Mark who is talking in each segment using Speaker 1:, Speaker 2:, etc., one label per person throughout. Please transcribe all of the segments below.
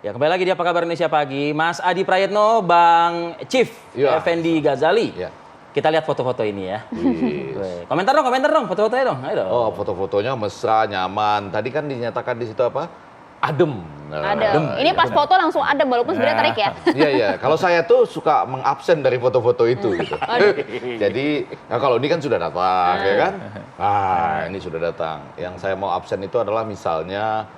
Speaker 1: Ya, kembali lagi di Apa Kabar Indonesia Pagi. Mas Adi Prayitno, Bang Chief
Speaker 2: Ya.
Speaker 1: Effendi Ghazali.
Speaker 2: Ya.
Speaker 1: Kita lihat foto-foto ini ya.
Speaker 2: Yes.
Speaker 1: Komentar dong, foto-fotonya dong. Ayo dong.
Speaker 2: Oh, foto-fotonya mesra, nyaman. Tadi kan dinyatakan di situ apa? Adem.
Speaker 3: Adem. Ini pas foto langsung adem, walaupun sebenarnya terik ya.
Speaker 2: Iya, iya. Kalau saya tuh suka mengabsen dari foto-foto itu gitu. Jadi, nah kalau ini kan sudah datang, ya kan? Ah, ini sudah datang. Yang saya mau absen itu adalah misalnya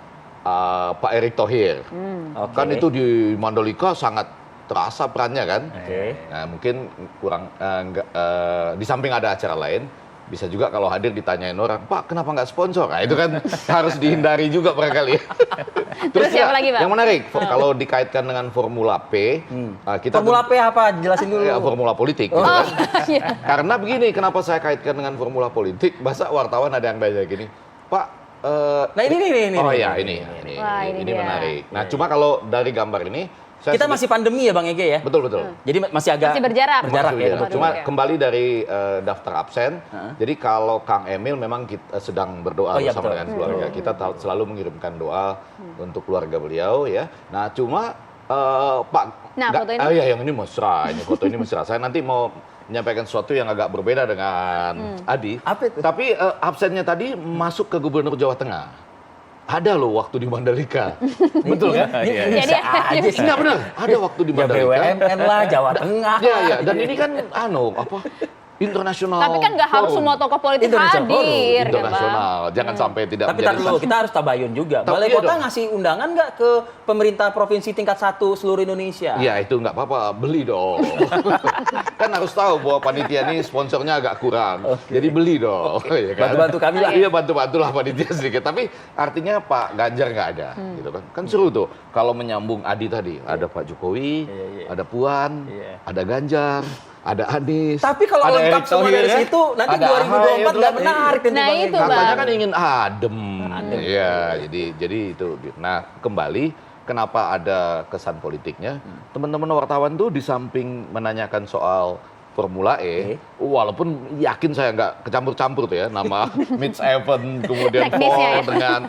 Speaker 2: Pak Erick Thohir.
Speaker 1: Oke.
Speaker 2: Kan itu di Mandalika sangat terasa perannya kan.
Speaker 1: Oke.
Speaker 2: Nah, mungkin kurang di samping ada acara lain, bisa juga kalau hadir ditanyain orang, Pak kenapa nggak sponsor? Nah itu kan harus dihindari juga barangkali.
Speaker 3: Terus siapa lagi, Pak?
Speaker 2: Yang menarik, kalau dikaitkan dengan Formula P, kita
Speaker 1: Formula P apa? Jelasin dulu.
Speaker 2: ya, formula politik. Gitu kan. Karena begini, kenapa saya kaitkan dengan formula politik? Masa wartawan ada yang tanya gini, Pak.
Speaker 1: Nah ini.
Speaker 2: Oh ya ini
Speaker 3: Wah, ini dia.
Speaker 2: menarik. Nah cuma kalau dari gambar ini,
Speaker 1: Kita masih pandemi ya Bang Ege ya?
Speaker 2: betul.
Speaker 1: Jadi masih agak
Speaker 3: Masih berjarak.
Speaker 1: Berjarak
Speaker 2: Masih
Speaker 1: ya.
Speaker 2: beda. Cuma kembali dari daftar absen. Jadi kalau Kang Emil memang kita sedang berdoa
Speaker 1: Oh, iya,
Speaker 2: bersama
Speaker 1: betul.
Speaker 2: dengan keluarga. Kita selalu mengirimkan doa untuk keluarga beliau ya. Nah cuma Pak.
Speaker 3: Nah, foto ini.
Speaker 2: Iya yang ini mesra. Ini foto ini mesra. Saya nanti mau menyampaikan sesuatu yang agak berbeda dengan Adi.
Speaker 1: Apa itu?
Speaker 2: Tapi absennya tadi masuk ke Gubernur Jawa Tengah. Ada loh waktu di Mandalika. Betul kan?
Speaker 1: Ini
Speaker 3: Jadi-
Speaker 1: bisa aja sih.
Speaker 2: Enggak benar. Ada waktu di
Speaker 1: Ya
Speaker 2: Mandalika.
Speaker 1: BUMN lah, Jawa Tengah.
Speaker 2: Iya, iya. Dan ini kan internasional.
Speaker 3: Tapi kan nggak harus
Speaker 2: forum.
Speaker 3: semua tokoh politik
Speaker 1: International forum.
Speaker 3: hadir, kan, Bang?
Speaker 2: Internasional. Jangan sampai tidak
Speaker 1: Tapi tar dulu, kita harus tabayun juga.
Speaker 2: Tapi
Speaker 1: Balai
Speaker 2: iya
Speaker 1: Kota
Speaker 2: dong.
Speaker 1: ngasih undangan nggak ke pemerintah provinsi tingkat 1 seluruh Indonesia?
Speaker 2: Ya itu nggak apa-apa, beli dong. Kan harus tahu bahwa panitia ini sponsornya agak kurang. Jadi beli dong. Ya kan?
Speaker 1: Bantu-bantu kami lah.
Speaker 2: Iya bantu-bantulah panitia sedikit. Tapi artinya Pak Ganjar nggak ada. Gitu kan. Kan seru tuh kalau menyambung Adi tadi. Ada Pak Jokowi,
Speaker 1: Iya.
Speaker 2: ada Puan,
Speaker 1: Iya.
Speaker 2: ada Ganjar, ada Anies.
Speaker 1: Tapi kalau
Speaker 2: ada
Speaker 1: lengkap
Speaker 2: Erick
Speaker 1: semua
Speaker 2: Thohir,
Speaker 1: dari
Speaker 2: ya.
Speaker 1: situ, nanti
Speaker 2: Ada
Speaker 1: 2024
Speaker 2: AHY,
Speaker 1: nggak menarik nanti
Speaker 3: Nah,
Speaker 1: Bang
Speaker 3: itu,
Speaker 1: Ege.
Speaker 3: Bang.
Speaker 2: Katanya kan ingin adem. Iya, jadi itu. Nah, kembali kenapa ada kesan politiknya? Teman-teman wartawan tuh di samping menanyakan soal Formula E, walaupun yakin saya nggak kecampur-campur tuh ya nama Mitch Evans kemudian
Speaker 3: Teknisnya
Speaker 2: Paul
Speaker 3: ya.
Speaker 2: dengan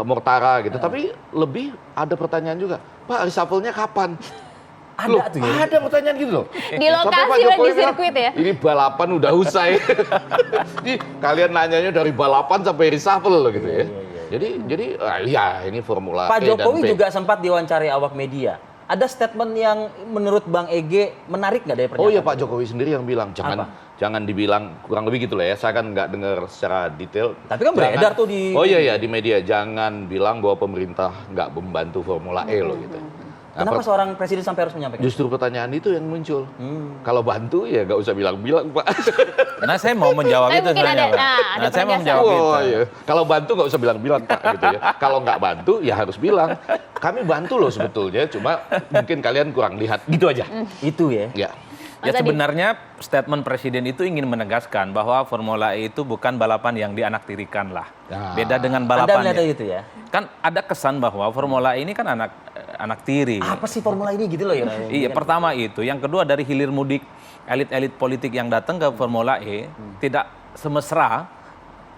Speaker 2: Mortara gitu. Tapi lebih ada pertanyaan juga, Pak reshuffle-nya kapan?
Speaker 1: Ada
Speaker 2: Loh,
Speaker 1: tuh ya.
Speaker 2: ada pertanyaan gitu loh.
Speaker 3: Di
Speaker 2: Sampai
Speaker 3: lokasi
Speaker 2: Pak
Speaker 3: lah,
Speaker 2: Jokowi
Speaker 3: di
Speaker 2: bilang,
Speaker 3: sirkuit ya.
Speaker 2: Ini balapan udah usai. Jadi kalian nanyanya dari balapan sampai reshuffle loh gitu ya. Jadi ya ini Formula
Speaker 1: Pak
Speaker 2: E dan
Speaker 1: Jokowi
Speaker 2: B.
Speaker 1: juga sempat diwawancari awak media. Ada statement yang menurut Bang Ege menarik nggak dari pernyataan?
Speaker 2: Oh iya Pak Jokowi sendiri yang bilang jangan dibilang kurang lebih gitu lah ya. Saya kan nggak dengar secara detail.
Speaker 1: Tapi kan beredar tuh di-
Speaker 2: Oh iya di media jangan bilang bahwa pemerintah nggak membantu Formula E loh gitu. Nah,
Speaker 1: Kenapa seorang presiden sampai harus menyampaikan?
Speaker 2: Justru pertanyaan itu yang muncul. Kalau bantu ya nggak usah bilang-bilang Pak.
Speaker 4: Nah, saya mau menjawab
Speaker 3: Tapi
Speaker 4: itu
Speaker 3: mungkin
Speaker 4: sebenarnya,
Speaker 3: ada-
Speaker 4: Pak.
Speaker 3: nah, ada
Speaker 4: Nah, saya mau
Speaker 3: penegasan.
Speaker 4: menjawab itu.
Speaker 2: Oh iya. Kalau bantu nggak usah bilang-bilang Pak gitu ya. Kalau nggak bantu ya harus bilang. Kami bantu loh sebetulnya, cuma mungkin kalian kurang lihat gitu aja.
Speaker 1: Itu ya.
Speaker 2: Ya.
Speaker 4: Ya
Speaker 3: Mas Adi.
Speaker 4: sebenarnya statement presiden itu ingin menegaskan bahwa Formula E itu bukan balapan yang dianaktirikan lah.
Speaker 2: Ya.
Speaker 4: Beda dengan
Speaker 1: Anda
Speaker 4: balapan.
Speaker 1: melihatnya gitu ya.
Speaker 4: Kan ada kesan bahwa Formula E ini kan anak tiri.
Speaker 1: Apa sih formula ini gitu loh ya?
Speaker 4: Iya, pertama itu. Yang kedua dari hilir mudik elit-elit politik yang datang ke Formula E tidak semesra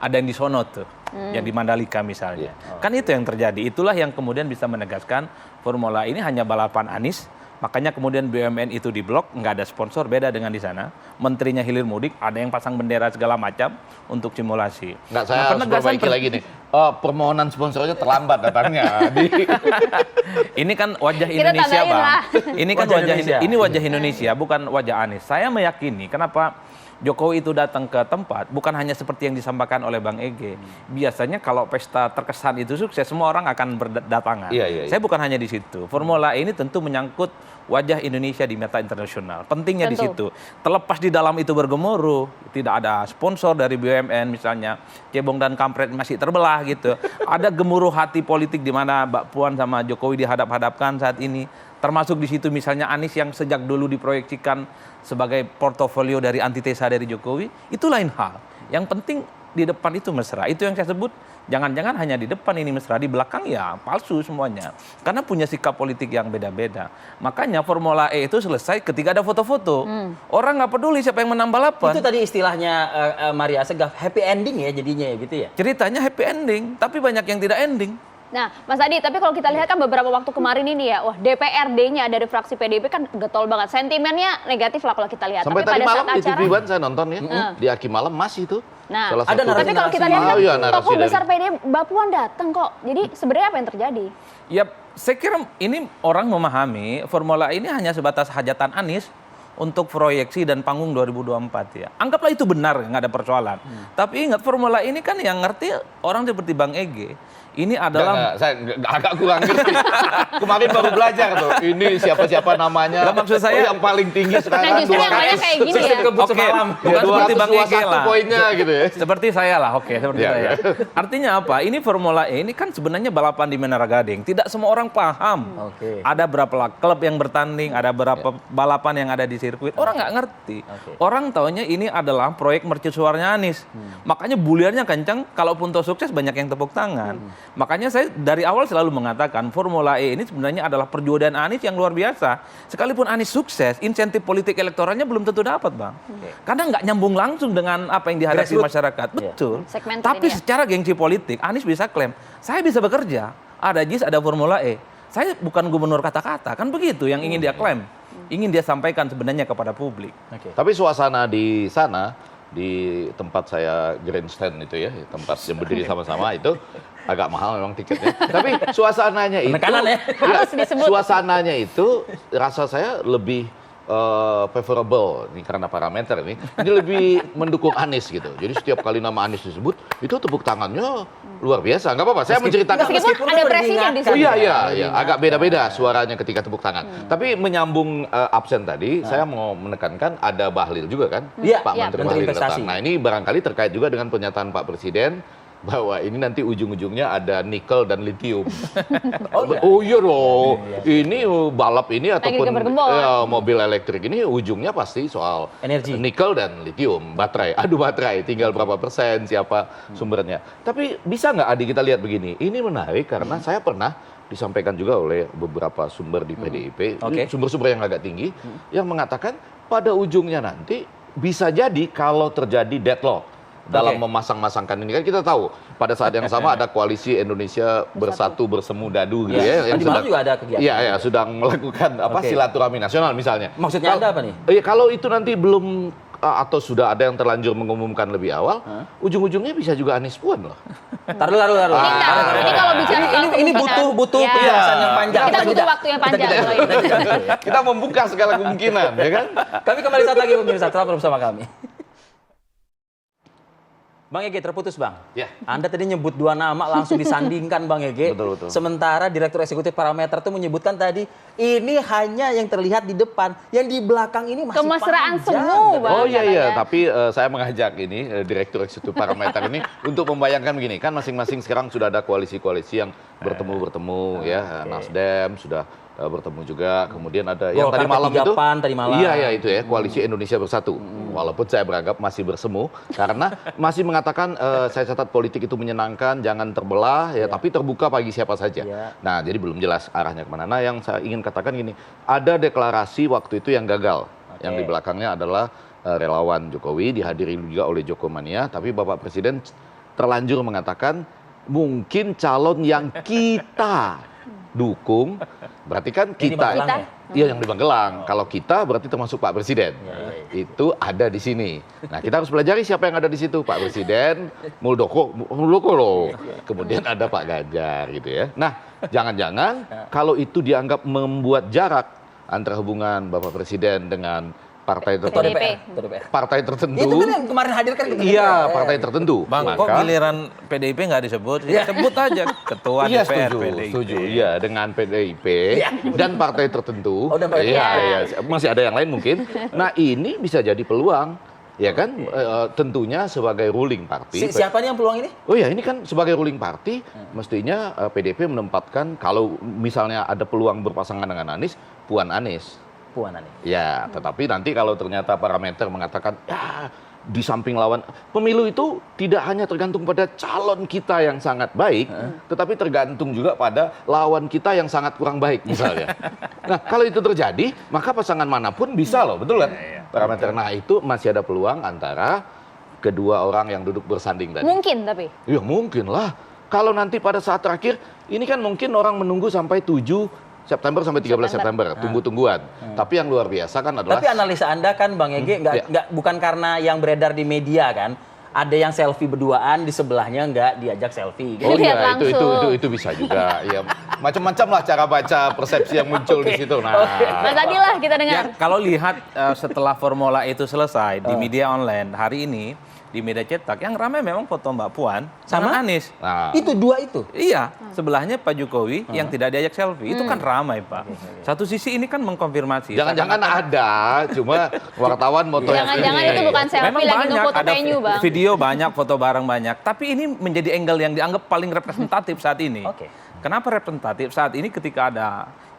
Speaker 4: ada yang di sono tuh, yang di Mandalika misalnya. Kan itu yang terjadi. Itulah yang kemudian bisa menegaskan Formula ini hanya balapan Anies. Makanya kemudian BUMN itu diblok, nggak ada sponsor, beda dengan di sana. Menterinya hilir mudik, ada yang pasang bendera segala macam untuk simulasi.
Speaker 2: Nggak, saya harus perbaiki lagi nih. Permohonan sponsornya terlambat datangnya.
Speaker 4: Ini kan wajah
Speaker 3: Kita
Speaker 4: Indonesia,
Speaker 3: tambahin
Speaker 4: Bang.
Speaker 3: lah.
Speaker 4: Ini kan
Speaker 1: Wajah
Speaker 4: wajah
Speaker 1: Indonesia.
Speaker 4: ini wajah Indonesia, bukan wajah Anies. Saya meyakini kenapa Jokowi itu datang ke tempat bukan hanya seperti yang disampaikan oleh Bang Ege. Biasanya kalau pesta terkesan itu sukses, semua orang akan berdatangan.
Speaker 2: Iya.
Speaker 4: Saya bukan hanya di situ. Formula E ini tentu menyangkut wajah Indonesia di mata internasional. Pentingnya di
Speaker 3: Tentu.
Speaker 4: situ. Terlepas di dalam itu bergemuruh, tidak ada sponsor dari BUMN misalnya, cebong dan kampret masih terbelah gitu. Ada gemuruh hati politik di mana Mbak Puan sama Jokowi dihadap-hadapkan saat ini. Termasuk di situ misalnya Anies yang sejak dulu diproyeksikan sebagai portofolio dari antitesa dari Jokowi, itu lain hal. Yang penting di depan itu mesra. Itu yang saya sebut, jangan-jangan hanya di depan ini mesra, di belakang ya palsu semuanya. Karena punya sikap politik yang beda-beda. Makanya Formula E itu selesai ketika ada foto-foto. Orang nggak peduli siapa yang menang balapan.
Speaker 1: Itu tadi istilahnya Maria Segaf, happy ending ya jadinya ya gitu ya.
Speaker 4: Ceritanya happy ending, tapi banyak yang tidak ending.
Speaker 3: Nah, Mas Adi, tapi kalau kita lihat kan beberapa waktu kemarin ini ya, wah DPRD-nya dari fraksi PDIP kan getol banget. Sentimennya negatif lah kalau kita lihat.
Speaker 2: Sampai
Speaker 3: tapi
Speaker 2: tadi
Speaker 3: pada
Speaker 2: malam
Speaker 3: saat
Speaker 2: di
Speaker 3: acara,
Speaker 2: TV One saya nonton ya, di Aki Malam masih tuh.
Speaker 3: nah,
Speaker 2: Salah
Speaker 1: ada
Speaker 2: satu-
Speaker 1: narasi-
Speaker 3: tapi kalau kita lihat
Speaker 2: Oh,
Speaker 3: kan
Speaker 2: iya, narasi
Speaker 3: tokoh
Speaker 2: dari-
Speaker 3: besar PDIP, Mbak Puan datang kok. Jadi sebenarnya apa yang terjadi?
Speaker 4: Ya, saya kira ini orang memahami Formula E ini hanya sebatas hajatan Anies untuk proyeksi dan panggung 2024 ya. Anggaplah itu benar, nggak ada persoalan. Tapi ingat Formula E ini kan yang ngerti orang seperti Bang Ege. Ini adalah
Speaker 2: saya agak kurang ngerti. Kemarin baru belajar tuh. Ini siapa-siapa namanya.
Speaker 4: Nggak, maksud saya-
Speaker 2: yang paling tinggi sekarang.
Speaker 3: Nah, justru yang
Speaker 2: 200.
Speaker 3: banyak kayak gini
Speaker 1: Sukses
Speaker 3: ya.
Speaker 1: dikebut
Speaker 4: Oke,
Speaker 1: semalam.
Speaker 4: bukan seperti Bang Ege
Speaker 2: 221
Speaker 4: lah.
Speaker 2: poinnya gitu ya.
Speaker 4: Seperti saya lah, oke, seperti
Speaker 2: Ya,
Speaker 4: saya.
Speaker 2: ya.
Speaker 4: Artinya apa? Ini Formula E ini kan sebenarnya balapan di Menara Gading. Tidak semua orang paham.
Speaker 1: Oke.
Speaker 4: Ada berapa klub yang bertanding, ada berapa balapan yang ada di sirkuit. Orang nggak ngerti.
Speaker 1: Oke.
Speaker 4: Orang taunya ini adalah proyek mercusuarnya Anies. Makanya buliannya kencang, kalaupun toh sukses banyak yang tepuk tangan. Makanya saya dari awal selalu mengatakan Formula E ini sebenarnya adalah perjuangan Anies yang luar biasa. Sekalipun Anies sukses, insentif politik elektoralnya belum tentu dapat, Bang. Karena nggak nyambung langsung dengan apa yang dihadapi
Speaker 1: Grassroots.
Speaker 4: masyarakat. Betul.
Speaker 3: Segmented
Speaker 4: Tapi
Speaker 3: ini ya.
Speaker 4: secara gengsi politik, Anies bisa klaim, saya bisa bekerja, ada JIS, ada Formula E. Saya bukan gubernur kata-kata, kan begitu yang ingin dia klaim. Ingin dia sampaikan sebenarnya kepada publik.
Speaker 1: Oke.
Speaker 2: Tapi suasana di sana, di tempat saya grandstand itu ya, tempat yang berdiri sama-sama itu agak mahal memang tiketnya. Tapi suasananya itu,
Speaker 1: Penekanan ya.
Speaker 3: Harus disebut.
Speaker 2: suasananya itu rasa saya lebih favorable ini karena parameter ini lebih mendukung Anies gitu. Jadi setiap kali nama Anies disebut itu tepuk tangannya luar biasa. Nggak apa-apa. Saya menceritakan.
Speaker 3: Meskipun ada
Speaker 1: kan
Speaker 3: presiden di
Speaker 1: diingatkan.
Speaker 3: situ.
Speaker 2: Iya, agak beda-beda suaranya ketika tepuk tangan. Tapi menyambung absen tadi, saya mau menekankan ada Bahlil juga kan,
Speaker 1: Iya,
Speaker 2: Pak
Speaker 3: iya,
Speaker 2: Menteri
Speaker 1: Menteri
Speaker 2: Bahlil
Speaker 1: Investasi.
Speaker 2: datang. Nah ini barangkali terkait juga dengan pernyataan Pak Presiden bahwa ini nanti ujung-ujungnya ada nikel dan litium. Oh iya loh, ini balap ini ataupun
Speaker 3: digembar-gembor.
Speaker 2: mobil elektrik ini ujungnya pasti soal
Speaker 1: Energi.
Speaker 2: nikel dan litium, baterai. Aduh baterai, tinggal berapa persen, siapa sumbernya. Tapi bisa nggak Adi kita lihat begini? Ini menarik karena saya pernah disampaikan juga oleh beberapa sumber di PDIP,
Speaker 1: Oke.
Speaker 2: sumber-sumber yang agak tinggi, yang mengatakan pada ujungnya nanti bisa jadi kalau terjadi deadlock dalam
Speaker 1: Oke.
Speaker 2: memasang-masangkan ini kan kita tahu pada saat yang sama ada koalisi Indonesia bersatu bersemu dadu gitu ya,
Speaker 1: Tadi malam juga ada kegiatan.
Speaker 2: Iya, ya, sedang melakukan
Speaker 1: Oke.
Speaker 2: silaturahmi nasional misalnya.
Speaker 1: Maksudnya Anda apa nih?
Speaker 2: Kalau itu nanti belum atau sudah ada yang terlanjur mengumumkan lebih awal, ujung-ujungnya bisa juga Anies Puan loh.
Speaker 1: Taruh.
Speaker 3: Ini kalau bicara soal
Speaker 1: Ini
Speaker 3: kemungkinan.
Speaker 1: butuh
Speaker 3: Ya.
Speaker 1: penjelasan yang panjang.
Speaker 3: Kita butuh waktu yang panjang kalau ini.
Speaker 2: Kita membuka segala kemungkinan, ya kan?
Speaker 1: Kami kembali saat lagi pemirsa, tetap bersama kami. Bang Ege terputus Bang.
Speaker 2: Ya.
Speaker 1: Anda tadi nyebut dua nama langsung disandingkan Bang Ege.
Speaker 2: Betul.
Speaker 1: Sementara Direktur Eksekutif Parameter itu menyebutkan tadi ini hanya yang terlihat di depan, yang di belakang ini masih
Speaker 3: Kemesraan
Speaker 1: panjang.
Speaker 3: semu, Bang.
Speaker 2: Oh iya
Speaker 3: katanya.
Speaker 2: tapi saya mengajak ini Direktur Eksekutif Parameter ini untuk membayangkan begini, kan masing-masing sekarang sudah ada koalisi-koalisi yang bertemu ya, Nasdem sudah bertemu juga, kemudian ada yang
Speaker 1: Golkar
Speaker 2: tadi malam
Speaker 1: P3
Speaker 2: itu.
Speaker 1: PAN tadi malam.
Speaker 2: Iya itu ya, Koalisi Indonesia Bersatu. Walaupun saya beranggap masih bersemu karena masih mengatakan saya catat politik itu menyenangkan, jangan terbelah ya, tapi terbuka bagi siapa saja.
Speaker 1: Iya.
Speaker 2: Nah, jadi belum jelas arahnya kemana. Nah, yang saya ingin katakan gini, ada deklarasi waktu itu yang gagal. Yang di belakangnya adalah relawan Jokowi, dihadiri juga oleh Jokomania, tapi Bapak Presiden terlanjur mengatakan mungkin calon yang kita dukung, berarti kan
Speaker 1: Ini
Speaker 2: kita.
Speaker 1: Magelang ya?
Speaker 2: Iya yang di Magelang. Kalau kita berarti termasuk Pak Presiden. Itu ada di sini. Nah kita harus pelajari siapa yang ada di situ. Pak Presiden, Muldoko loh. Kemudian ada Pak Ganjar gitu ya. Nah jangan-jangan kalau itu dianggap membuat jarak antara hubungan Bapak Presiden dengan partai
Speaker 1: Ketua
Speaker 2: tertentu.
Speaker 1: DPR. Ketua DPR.
Speaker 2: Partai tertentu.
Speaker 1: Itu kan yang kemarin hadir kan Ketua
Speaker 2: Iya,
Speaker 1: DPR.
Speaker 2: partai tertentu.
Speaker 4: Bang, kok giliran PDIP nggak disebut? Ya, sebut aja ketua
Speaker 2: Iya
Speaker 4: DPR
Speaker 2: setuju,
Speaker 4: PDIP.
Speaker 2: setuju. Iya dengan PDIP dan partai tertentu.
Speaker 1: Oh, dan partai-
Speaker 2: Iya, masih ada yang lain mungkin. Nah ini bisa jadi peluang, ya kan? Tentunya sebagai ruling party.
Speaker 1: Siapa nih yang peluang ini?
Speaker 2: Oh ya, ini kan sebagai ruling party, mestinya PDIP menempatkan kalau misalnya ada peluang berpasangan dengan Anies, Puan Anies.
Speaker 1: Puan nih.
Speaker 2: Ya, tetapi nanti kalau ternyata parameter mengatakan, ya di samping lawan pemilu itu tidak hanya tergantung pada calon kita yang sangat baik, tetapi tergantung juga pada lawan kita yang sangat kurang baik misalnya. Nah, kalau itu terjadi, maka pasangan manapun bisa loh, betul kan? Parameter. Nah, itu masih ada peluang antara kedua orang yang duduk bersanding tadi.
Speaker 3: Mungkin tapi.
Speaker 2: Ya mungkin lah. Kalau nanti pada saat terakhir, ini kan mungkin orang menunggu sampai 7 September sampai 13 September, tunggu-tungguan. Tapi yang luar biasa kan adalah...
Speaker 1: Tapi analisa Anda kan Bang Ege bukan karena yang beredar di media kan. Ada yang selfie berduaan, di sebelahnya nggak diajak selfie.
Speaker 2: Oh
Speaker 3: Lihat
Speaker 2: iya,
Speaker 3: langsung.
Speaker 2: itu bisa juga. Ya, macam-macam lah cara baca persepsi yang muncul di situ. Nah,
Speaker 3: Mas Adi lah kita dengar.
Speaker 4: Ya, kalau lihat setelah Formula E itu selesai di media online hari ini, di media cetak, yang ramai memang foto Mbak Puan sama Anies.
Speaker 2: nah.
Speaker 1: Itu dua itu.
Speaker 4: Iya, sebelahnya Pak Jokowi yang tidak diajak selfie. Itu kan ramai, Pak. Satu sisi ini kan mengkonfirmasi.
Speaker 2: Jangan-jangan ada, cuma wartawan moto yang
Speaker 3: Jangan-jangan itu bukan selfie
Speaker 4: Memang
Speaker 3: lagi
Speaker 4: banyak,
Speaker 3: ngefoto
Speaker 4: ada
Speaker 3: venue, Bang.
Speaker 4: video banyak, foto bareng banyak. Tapi ini menjadi angle yang dianggap paling representatif saat ini.
Speaker 1: Oke.
Speaker 4: Kenapa representatif? Saat ini ketika ada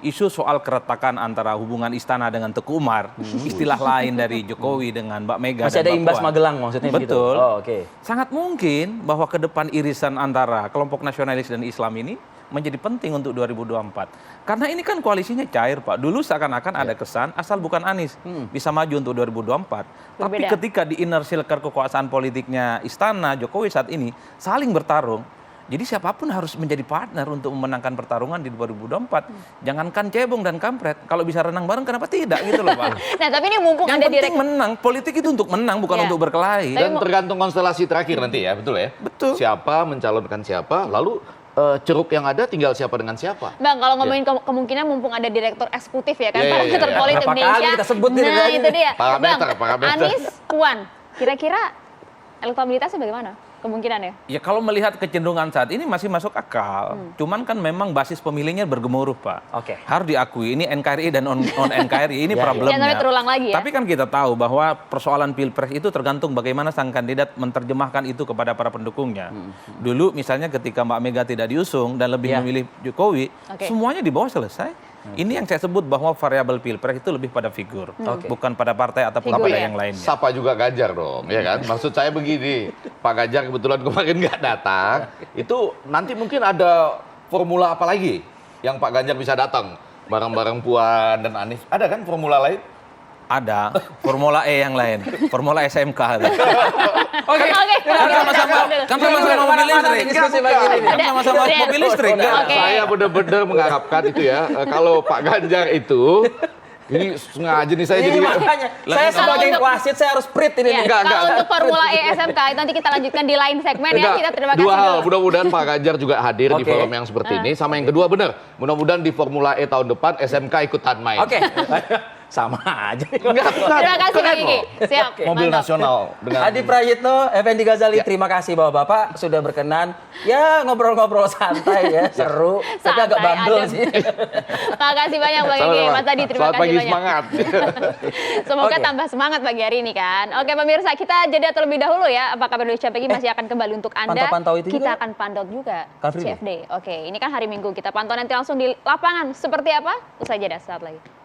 Speaker 4: isu soal keretakan antara hubungan istana dengan Teguh Umar, istilah lain dari Jokowi dengan Mbak Mega
Speaker 1: Masih
Speaker 4: dan
Speaker 1: ada
Speaker 4: Mbak
Speaker 1: imbas
Speaker 4: Puan.
Speaker 1: Magelang maksudnya begitu.
Speaker 4: Betul.
Speaker 1: Oh, oke.
Speaker 4: Sangat mungkin bahwa ke depan irisan antara kelompok nasionalis dan Islam ini menjadi penting untuk 2024. Karena ini kan koalisinya cair, Pak. Dulu seakan-akan ada kesan asal bukan Anies bisa maju untuk 2024. Tapi
Speaker 3: Berbeda.
Speaker 4: ketika di inner circle kekuasaan politiknya Istana Jokowi saat ini saling bertarung. Jadi siapapun harus menjadi partner untuk memenangkan pertarungan di 2024. Jangankan cebong dan kampret, kalau bisa renang bareng kenapa tidak gitu loh, Pak.
Speaker 3: Nah, tapi ini mumpung
Speaker 4: Yang
Speaker 3: ada
Speaker 4: penting menang, politik itu untuk menang bukan
Speaker 3: Ya.
Speaker 4: untuk berkelahi.
Speaker 2: Dan tergantung konstelasi terakhir nanti ya, betul ya?
Speaker 4: Betul.
Speaker 2: Siapa mencalonkan siapa, lalu ceruk yang ada tinggal siapa dengan siapa.
Speaker 3: Bang, kalau ngomongin kemungkinan mumpung ada direktur eksekutif ya kan,
Speaker 2: Iya, iya,
Speaker 3: parameter
Speaker 2: iya.
Speaker 3: politik
Speaker 1: Berapa
Speaker 3: Indonesia.
Speaker 1: kali kita sebut ini
Speaker 3: nah,
Speaker 1: tadi.
Speaker 3: itu dia.
Speaker 2: Parameter,
Speaker 3: Bang,
Speaker 2: parameter.
Speaker 3: Anies, Puan, kira-kira elektabilitasnya bagaimana kemungkinannya?
Speaker 4: Ya kalau melihat kecenderungan saat ini masih masuk akal. Cuman kan memang basis pemilihnya bergemuruh, Pak.
Speaker 1: Oke.
Speaker 4: Harus diakui ini NKRI dan on NKRI ini
Speaker 1: Ya, ya.
Speaker 4: problemnya.
Speaker 3: Jangan sampai terulang lagi ya.
Speaker 4: Tapi kan kita tahu bahwa persoalan Pilpres itu tergantung bagaimana sang kandidat menerjemahkan itu kepada para pendukungnya. Dulu misalnya ketika Mbak Mega tidak diusung dan lebih
Speaker 1: Ya.
Speaker 4: memilih Jokowi,
Speaker 3: Oke.
Speaker 4: semuanya di bawah selesai. Ini yang saya sebut bahwa variabel Pilpres itu lebih pada figur,
Speaker 1: Oke.
Speaker 4: bukan pada partai ataupun
Speaker 3: Figur
Speaker 4: pada
Speaker 3: ya.
Speaker 4: yang lainnya.
Speaker 2: Sapa juga Ganjar dong, ya kan? Maksud saya begini, Pak Ganjar kebetulan kemarin nggak datang, itu nanti mungkin ada formula apa lagi yang Pak Ganjar bisa datang bareng-bareng Puan dan Anies. Ada kan formula lain?
Speaker 4: Ada Formula E yang lain, Formula SMK.
Speaker 3: Oke.
Speaker 4: Kan sama-sama mobil listrik.
Speaker 1: Diskusi pagi ini.
Speaker 4: Kan sama-sama mobil listrik.
Speaker 2: Enggak,
Speaker 3: Oke.
Speaker 2: saya benar-benar mengharapkan itu ya, kalau Pak Ganjar itu, ini sengaja nih saya
Speaker 1: Ini
Speaker 2: jadi...
Speaker 1: makanya saya sebagai
Speaker 3: untuk-
Speaker 1: wasit saya harus prit ini.
Speaker 3: Ya,
Speaker 1: nih.
Speaker 2: Enggak.
Speaker 3: kalau untuk Formula E SMK nanti kita lanjutkan di lain segmen ya.
Speaker 2: Enggak,
Speaker 3: Kita terima kasih
Speaker 2: dua hal,
Speaker 3: dulu.
Speaker 2: mudah-mudahan Pak Ganjar juga hadir di
Speaker 1: Oke.
Speaker 2: forum yang seperti ini. Sama yang kedua benar, mudah-mudahan di Formula E tahun depan SMK ikutan main.
Speaker 1: Oke. Sama aja.
Speaker 2: Enggak,
Speaker 3: Terima kasih
Speaker 2: keren
Speaker 3: Bang Gigi.
Speaker 2: loh.
Speaker 3: Siap.
Speaker 2: Mobil
Speaker 3: mantap.
Speaker 2: nasional dengan
Speaker 1: Adi Prayitno, Effendi Ghazali,
Speaker 2: Ya.
Speaker 1: terima kasih Bapak-Bapak sudah berkenan. Ya ngobrol-ngobrol santai ya, seru. Tapi agak
Speaker 3: Santai,
Speaker 1: bandel
Speaker 3: adem.
Speaker 1: sih.
Speaker 3: Makasih banyak Bang Gigi.
Speaker 2: Sama-sama.
Speaker 3: Mas Adi terima
Speaker 2: Selamat
Speaker 3: kasih
Speaker 2: pagi,
Speaker 3: banyak.
Speaker 2: semangat.
Speaker 3: Semoga
Speaker 1: Oke.
Speaker 3: tambah semangat pagi hari ini kan. Oke pemirsa, kita jeda terlebih dahulu ya. Apa kabar Indonesia Pagi masih akan kembali untuk Anda.
Speaker 1: pantau-pantau itu
Speaker 3: Kita
Speaker 1: juga?
Speaker 3: akan pantau juga
Speaker 1: Car Free Day?
Speaker 3: CFD. Oke, ini kan hari Minggu. Kita pantau nanti langsung di lapangan. Seperti apa? Usai jeda saat lagi.